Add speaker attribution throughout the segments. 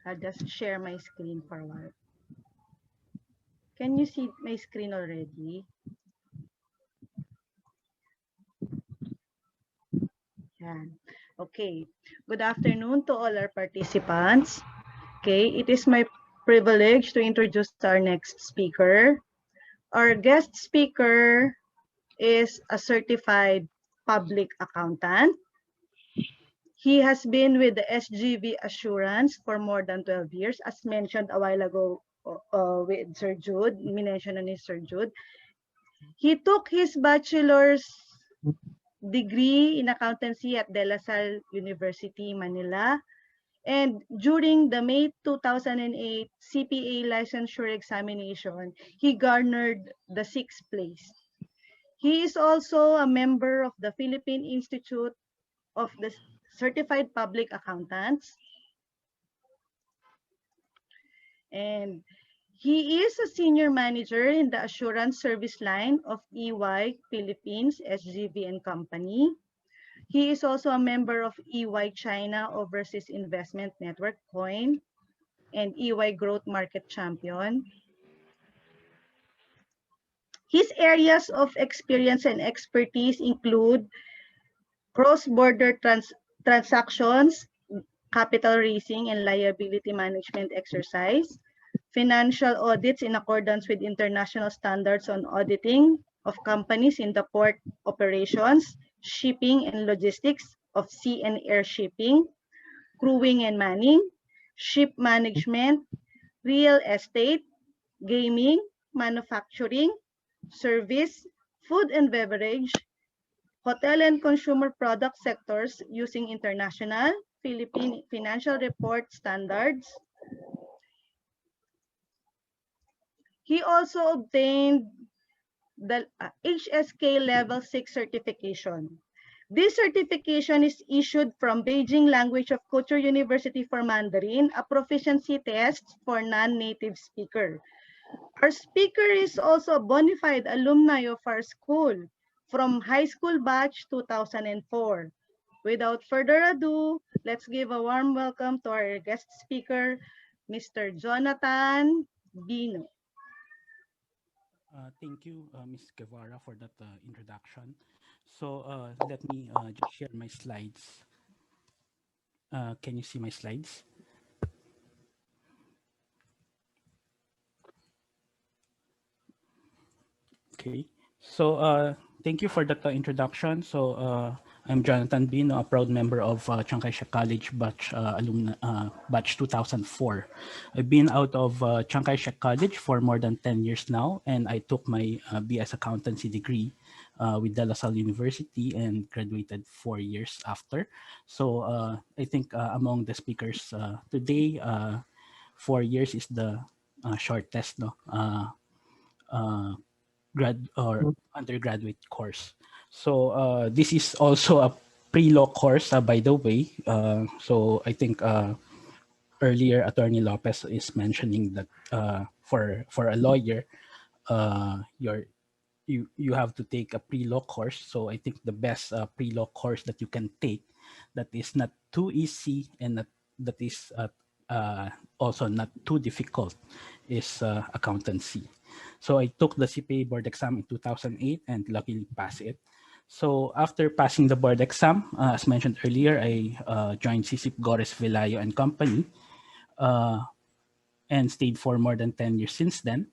Speaker 1: I'll just share my screen for a while. Can you see my screen already? Yan. Okay. Good afternoon to all our participants. Okay, it is my privilege to introduce our next speaker. Our guest speaker is a certified public accountant. He has been with the SGV Assurance for more than 12 years, as mentioned a while ago with Sir Jude, mentioned on his Sir Jude. He took his bachelor's degree in accountancy at De La Salle University, Manila. And during the May 2008 CPA licensure examination, he garnered the 6th place. He is also a member of the Philippine Institute of the Certified Public Accountants. And he is a senior manager in the assurance service line of EY Philippines, SGV and Company. He is also a member of EY China Overseas Investment Network, COIN, and EY Growth Market Champion. His areas of experience and expertise include cross-border transactions, capital raising and liability management exercise, financial audits in accordance with international standards on auditing of companies in the port operations, shipping and logistics of sea and air shipping, crewing and manning, ship management, real estate, gaming, manufacturing, service, food and beverage, hotel and consumer product sectors using international Philippine financial report standards. He also obtained the HSK Level 6 certification. This certification is issued from Beijing Language of Culture University for Mandarin, a proficiency test for non-native speaker. Our speaker is also a bona fide alumni of our school from high school batch 2004. Without further ado, let's give a warm welcome to our guest speaker, Mr. Jonathan Bino.
Speaker 2: Thank you, Ms. Guevara, for that introduction. So let me just share my slides. Can you see my slides? Okay. So thank you for that introduction. So I'm Jonathan Bino, a proud member of Chiang Kai-shek College batch 2004. I've been out of Chiang Kai-shek College for more than 10 years now, and I took my BS accountancy degree with De La Salle University and graduated 4 years after. So I think among the speakers today, 4 years is the shortest, no? Grad or undergraduate course. So this is also a pre-law course, by the way. So I think earlier Attorney Lopez is mentioning that for a lawyer, you have to take a pre-law course. So I think the best pre-law course that you can take that is not too easy and that is also not too difficult is accountancy. So I took the CPA board exam in 2008 and luckily passed it. So after passing the board exam, as mentioned earlier, I joined Sycip, Gorres, Velayo and Company and stayed for more than 10 years since then.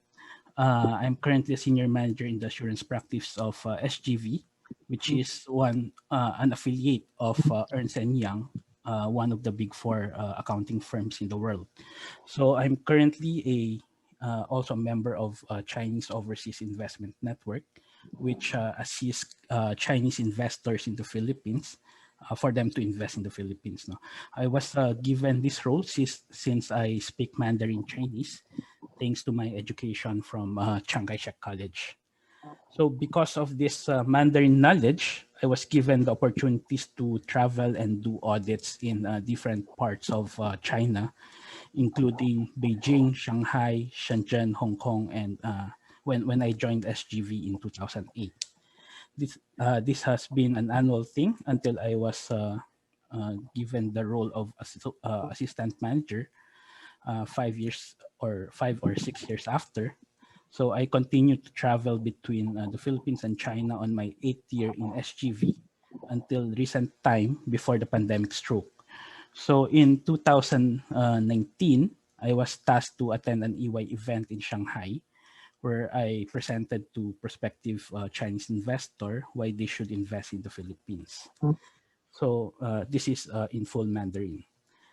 Speaker 2: I'm currently a senior manager in the assurance practice of SGV, which is an affiliate of Ernst & Young, one of the big four accounting firms in the world. So I'm currently also a member of Chinese Overseas Investment Network, which assists Chinese investors in the Philippines for them to invest in the Philippines. No? I was given this role since I speak Mandarin Chinese, thanks to my education from Chiang Kai-shek College. So because of this Mandarin knowledge, I was given the opportunities to travel and do audits in different parts of China, including Beijing, Shanghai, Shenzhen, Hong Kong, and when I joined SGV in 2008. This has been an annual thing until I was given the role of assistant manager. 5 years or 5 or 6 years after. So I continued to travel between the Philippines and China on my 8th year in SGV until recent time before the pandemic struck. So in 2019, I was tasked to attend an EY event in Shanghai where I presented to prospective Chinese investor why they should invest in the Philippines. So this is in full Mandarin.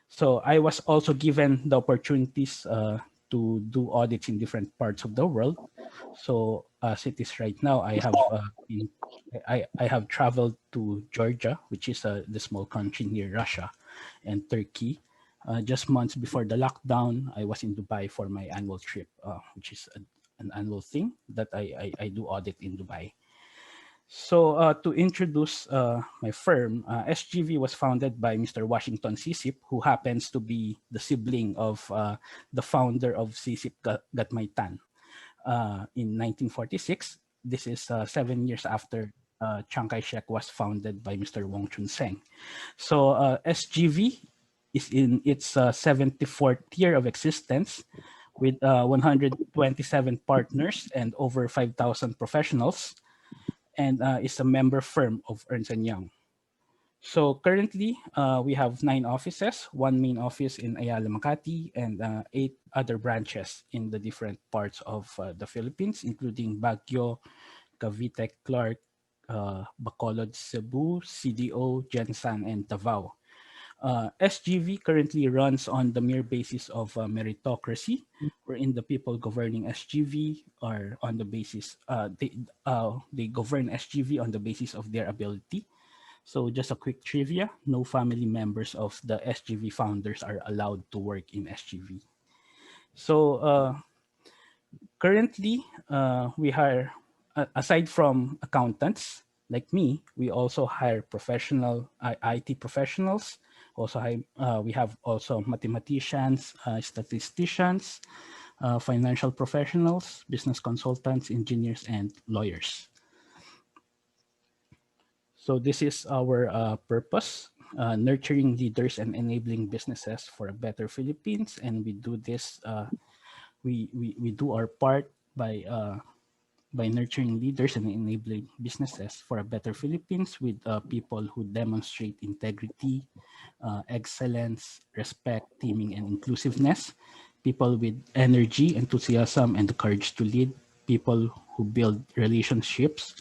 Speaker 2: So I was also given the opportunities to do audits in different parts of the world. So as it is right now, I have traveled to Georgia, which is the small country near Russia, and Turkey. Just months before the lockdown, I was in Dubai for my annual trip, which is an annual thing that I do audit in Dubai. So to introduce my firm, SGV was founded by Mr. Washington Sycip, who happens to be the sibling of the founder of Sycip Gatmaitan in 1946. This is 7 years after Chiang Kai-shek was founded by Mr. Wong Chun Seng. So SGV is in its 74th year of existence with 127 partners and over 5,000 professionals, and is a member firm of Ernst & Young. So currently, we have 9 offices, 1 main office in Ayala, Makati, and 8 other branches in the different parts of the Philippines, including Baguio, Cavite, Clark, Bacolod, Cebu, CDO, Jensan, and Davao. SGV currently runs on the mere basis of meritocracy, wherein the people governing SGV are on the basis they govern SGV on the basis of their ability. So just a quick trivia: no family members of the SGV founders are allowed to work in SGV. So currently, we hire aside from accountants like me, we also hire professional IT professionals. Also, we have also mathematicians, statisticians, financial professionals, business consultants, engineers, and lawyers. So this is our purpose, nurturing leaders and enabling businesses for a better Philippines. And we do this, we do our part by nurturing leaders and enabling businesses for a better Philippines with people who demonstrate integrity, excellence, respect, teaming, and inclusiveness, people with energy, enthusiasm, and the courage to lead, people who build relationships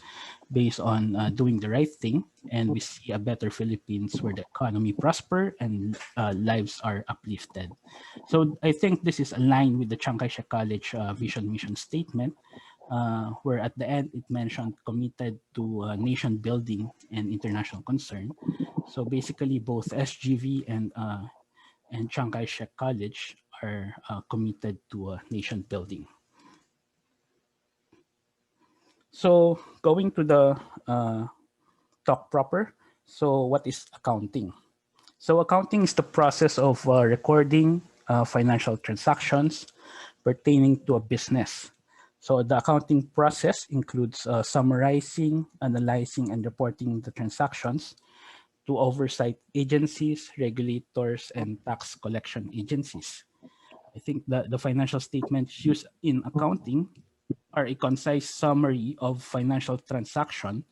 Speaker 2: based on doing the right thing, and we see a better Philippines where the economy prosper and lives are uplifted. So I think this is aligned with the Chiang Kai-shek College vision mission statement, where at the end it mentioned committed to nation building and international concern. So basically, both SGV and Chiang Kai-shek College are committed to nation building. So going to the talk proper. So what is accounting? So accounting is the process of recording financial transactions pertaining to a business. So the accounting process includes summarizing, analyzing, and reporting the transactions to oversight agencies, regulators, and tax collection agencies. I think the financial statements used in accounting are a concise summary of financial transaction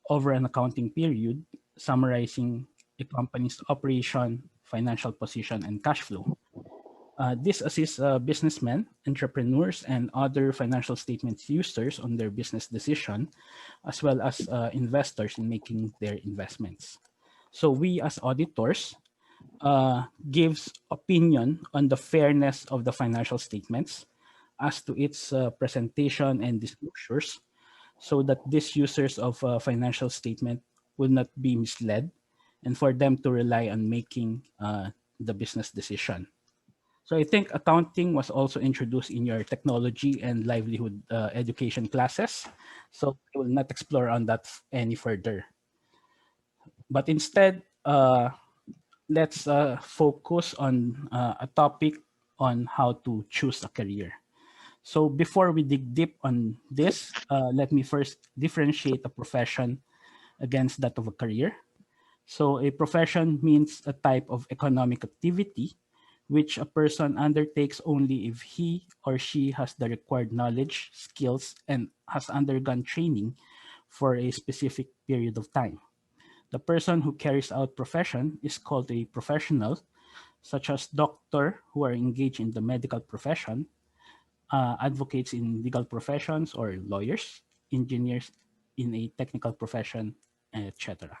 Speaker 2: over an accounting period, summarizing a company's operation, financial position, and cash flow. This assists businessmen, entrepreneurs, and other financial statements users on their business decision, as well as investors in making their investments. So we as auditors gives opinion on the fairness of the financial statements as to its presentation and disclosures, so that these users of a financial statement will not be misled and for them to rely on making the business decision. So I think accounting was also introduced in your technology and livelihood education classes. So I will not explore on that any further. But instead, let's focus on a topic on how to choose a career. So before we dig deep on this, let me first differentiate a profession against that of a career. So a profession means a type of economic activity which a person undertakes only if he or she has the required knowledge, skills, and has undergone training for a specific period of time. The person who carries out profession is called a professional, such as doctor who are engaged in the medical profession, advocates in legal professions or lawyers, engineers in a technical profession, etc.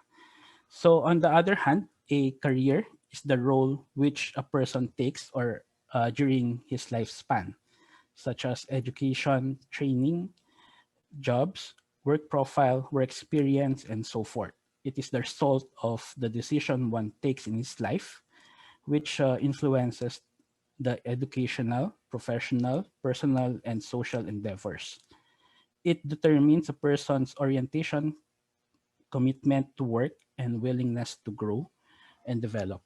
Speaker 2: So, on the other hand, a career is the role which a person takes or during his lifespan, such as education, training, jobs, work profile, work experience, and so forth. It is the result of the decision one takes in his life, which influences the educational, professional, personal, and social endeavors. It determines a person's orientation, commitment to work, and willingness to grow and develop.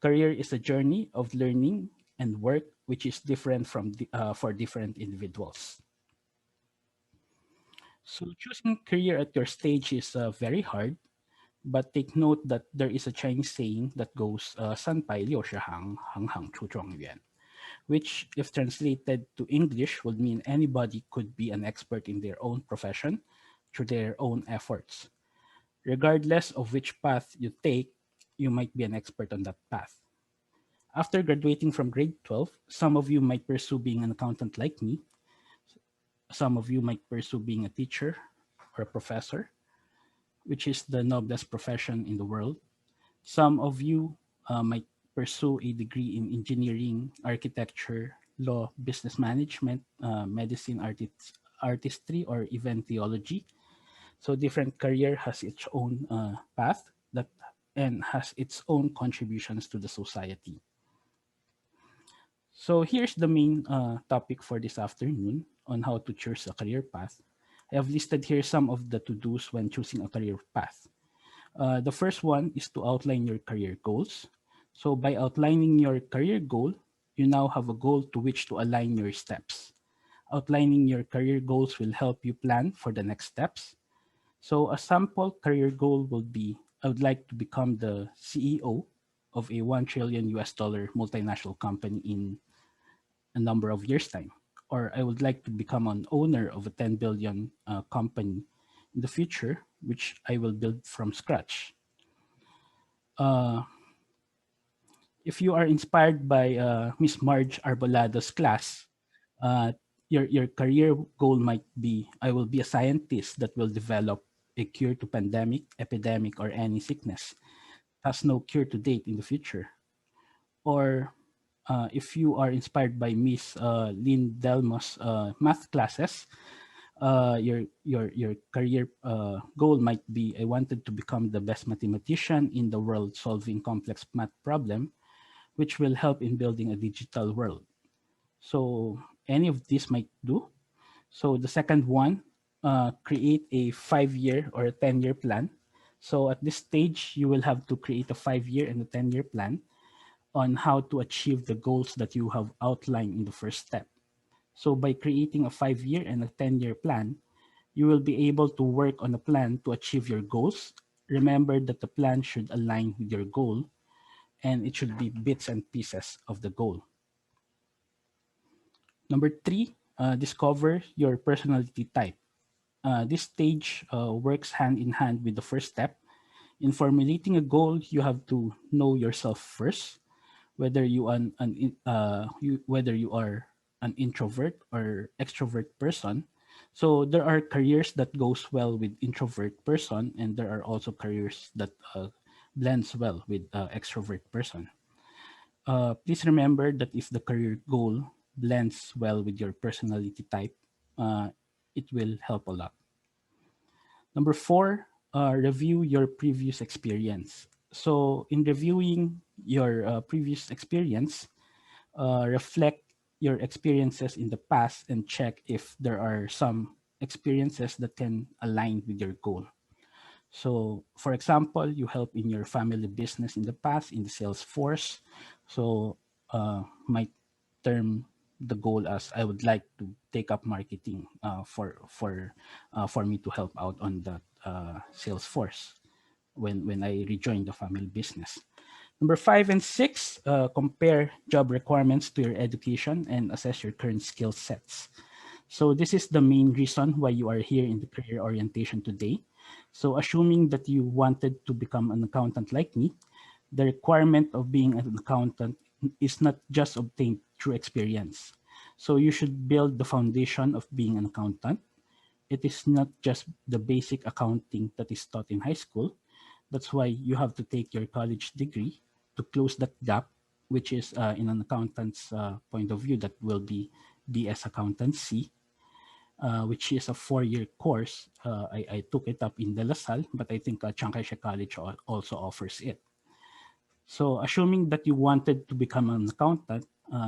Speaker 2: Career is a journey of learning and work, which is different for different individuals. So choosing career at your stage is very hard, but take note that there is a Chinese saying that goes 360行，行行出状元, which if translated to English would mean anybody could be an expert in their own profession through their own efforts. Regardless of which path you take, you might be an expert on that path. After graduating from grade 12, some of you might pursue being an accountant like me. Some of you might pursue being a teacher or a professor, which is the noblest profession in the world. Some of you might pursue a degree in engineering, architecture, law, business management, medicine, artistry, or even theology. So different career has its own path that and has its own contributions to the society. So here's the main topic for this afternoon on how to choose a career path. I have listed here some of the to-dos when choosing a career path. The first one is to outline your career goals. So by outlining your career goal, you now have a goal to which to align your steps. Outlining your career goals will help you plan for the next steps. So a sample career goal will be, I would like to become the CEO of a 1 trillion US dollar multinational company in a number of years' time. Or I would like to become an owner of a 10 billion company in the future, which I will build from scratch. If you are inspired by Miss Marge Arbolado's class, uh, your career goal might be, I will be a scientist that will develop a cure to pandemic, epidemic, or any sickness. Has no cure to date in the future. Or if you are inspired by Miss Lynn Delmo's math classes, your career goal might be, I wanted to become the best mathematician in the world solving complex math problem, which will help in building a digital world. So any of this might do. So the second one, create a 5-year or a 10-year plan. So at this stage, you will have to create a 5-year and a 10-year plan on how to achieve the goals that you have outlined in the first step. So by creating a 5-year and a 10-year plan, you will be able to work on a plan to achieve your goals. Remember that the plan should align with your goal and it should be bits and pieces of the goal. Number 3, discover your personality type. This stage works hand in hand with the first step. In formulating a goal, you have to know yourself first, whether whether you are an introvert or extrovert person. So there are careers that goes well with introvert person, and there are also careers that blends well with extrovert person. Please remember that if the career goal blends well with your personality type, it will help a lot. Number 4, review your previous experience. So in reviewing your previous experience, reflect your experiences in the past and check if there are some experiences that can align with your goal. So, for example, you help in your family business in the past in the sales force. So, might term the goal as I would like to take up marketing for me to help out on that sales force when I rejoin the family business. Number 5 and 6, compare job requirements to your education and assess your current skill sets. So this is the main reason why you are here in the career orientation today. So assuming that you wanted to become an accountant like me, the requirement of being an accountant is not just obtained through experience. So you should build the foundation of being an accountant. It is not just the basic accounting that is taught in high school. That's why you have to take your college degree to close that gap, which is in an accountant's point of view, that will be BS Accountancy, which is a 4-year course. I took it up in De La Salle, but I think Chiang Kai-shek College also offers it. So assuming that you wanted to become an accountant,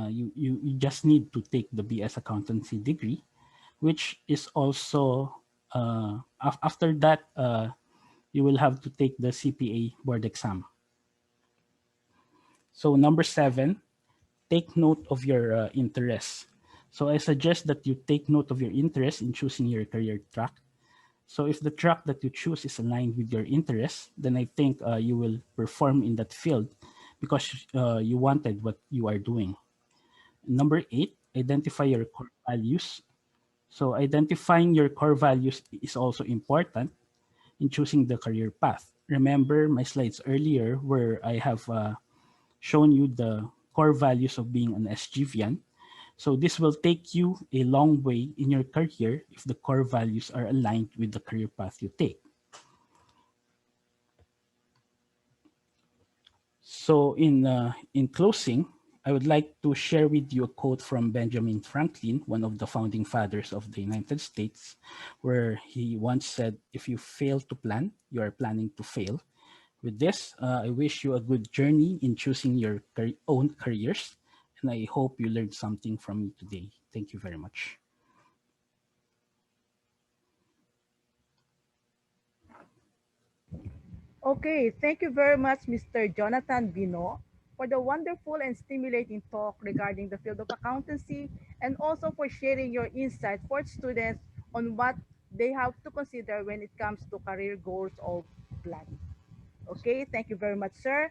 Speaker 2: you just need to take the BS Accountancy degree, which is also, after that, you will have to take the CPA board exam. So number 7, take note of your interests. So I suggest that you take note of your interest in choosing your career track. So if the track that you choose is aligned with your interests, then I think you will perform in that field because you wanted what you are doing. Number 8, identify your core values. So identifying your core values is also important in choosing the career path. Remember my slides earlier where I have shown you the core values of being an SGVian. So this will take you a long way in your career if the core values are aligned with the career path you take. So in closing, I would like to share with you a quote from Benjamin Franklin, one of the founding fathers of the United States, where he once said, "If you fail to plan, you are planning to fail." With this, I wish you a good journey in choosing your own careers, and I hope you learned something from me today. Thank you very much.
Speaker 3: Okay, thank you very much, Mr. Jonathan Bino, for the wonderful and stimulating talk regarding the field of accountancy and also for sharing your insight for students on what they have to consider when it comes to career goals or planning. Okay, thank you very much, sir.